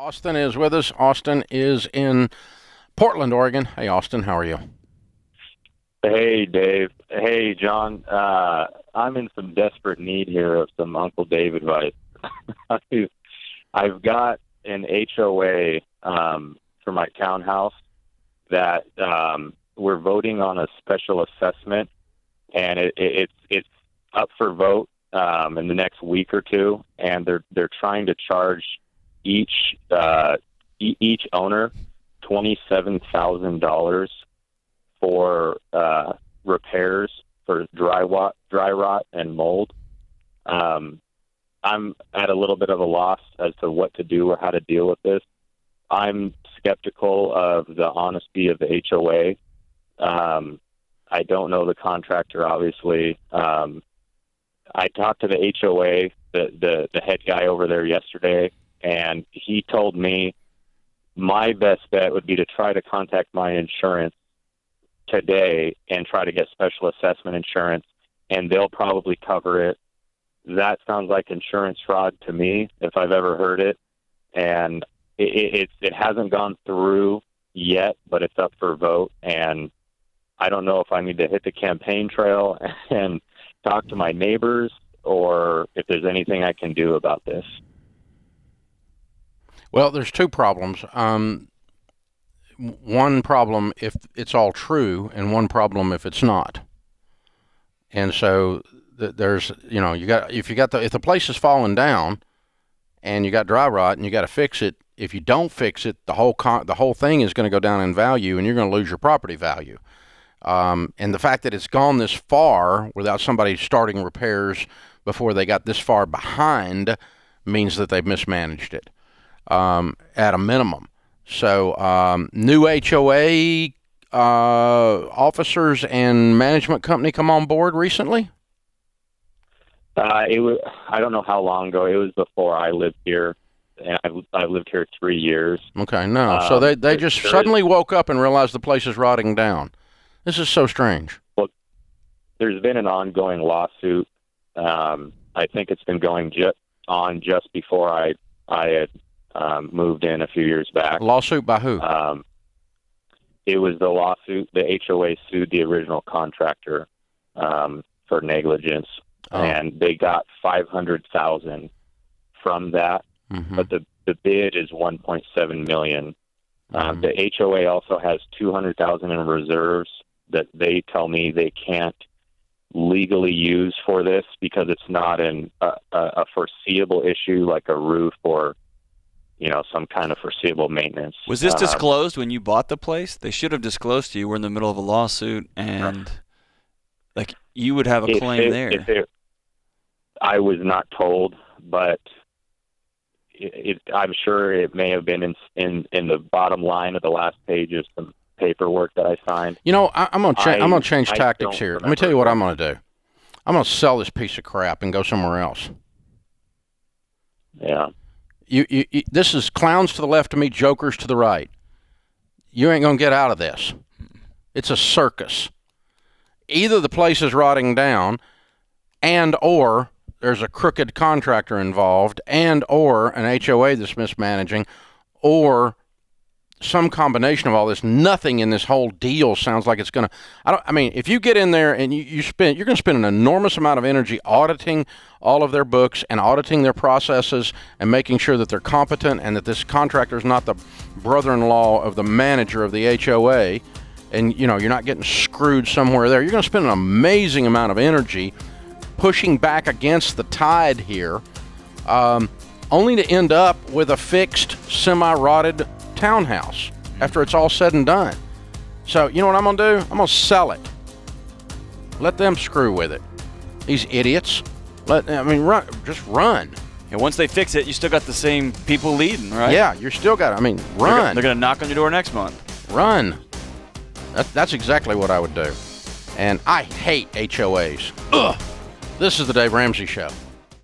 Austin is with us. Austin is in Portland, Oregon. Hey, Austin, how are you? Hey, Dave. Hey, John. I'm in some desperate need here of some Uncle Dave advice. I've got an HOA for my townhouse that we're voting on a special assessment, and it's up for vote in the next week or two, and they're trying to charge each owner $27,000 for repairs for dry rot and mold. I'm at a little bit of a loss as to what to do or how to deal with this. I'm skeptical of the honesty of the HOA. I don't know the contractor, obviously. I talked to the HOA, the head guy over there yesterday, and he told me my best bet would be to try to contact my insurance today and try to get special assessment insurance, and they'll probably cover it. That sounds like insurance fraud to me, if I've ever heard it. And it hasn't gone through yet, but it's up for vote. And I don't know if I need to hit the campaign trail and talk to my neighbors or if there's anything I can do about this. Well, there's two problems. One problem if it's all true, and one problem if it's not. And so there's, if the place is falling down, and you got dry rot, and you got to fix it. If you don't fix it, the whole thing is going to go down in value, and you're going to lose your property value. And the fact that it's gone this far without somebody starting repairs before they got this far behind means that they've mismanaged it. At a minimum. So new HOA officers and management company come on board recently? I don't know how long ago. It was before I lived here, and I've lived here 3 years. Okay, no. So they just suddenly woke up and realized the place is rotting down. This is so strange. Well, there's been an ongoing lawsuit. I think it's been going just before I had moved in a few years back. Lawsuit by who? It was the lawsuit. The HOA sued the original contractor for negligence, and they got $500,000 from that. Mm-hmm. But the bid is $1.7 million. Mm-hmm. The HOA also has $200,000 in reserves that they tell me they can't legally use for this because it's not a foreseeable issue like a roof or some kind of foreseeable maintenance. Was this disclosed when you bought the place? They should have disclosed to you. We're in the middle of a lawsuit, and you would have a claim there. I was not told, but I'm sure it may have been in the bottom line of the last page of some paperwork that I signed. I'm gonna change tactics here. Let me tell you what I'm gonna do. I'm gonna sell this piece of crap and go somewhere else. Yeah. You this is clowns to the left of me, jokers to the right. You ain't going to get out of this. It's a circus. Either the place is rotting down and or there's a crooked contractor involved and or an HOA that's mismanaging or some combination of all this. Nothing in this whole deal sounds like it's going to... if you get in there and you're going to spend an enormous amount of energy auditing all of their books and auditing their processes and making sure that they're competent and that this contractor is not the brother-in-law of the manager of the HOA, and you're not getting screwed somewhere there. You're going to spend an amazing amount of energy pushing back against the tide here, only to end up with a fixed, semi-rotted townhouse after it's all said and done. So you know what I'm going to do? I'm going to sell it. Let them screw with it. These idiots. Run. Just run. And once they fix it, you still got the same people leading, right? Yeah, you're still got it. Run. They're going to knock on your door next month. Run. That's exactly what I would do. And I hate HOAs. Ugh. This is the Dave Ramsey Show.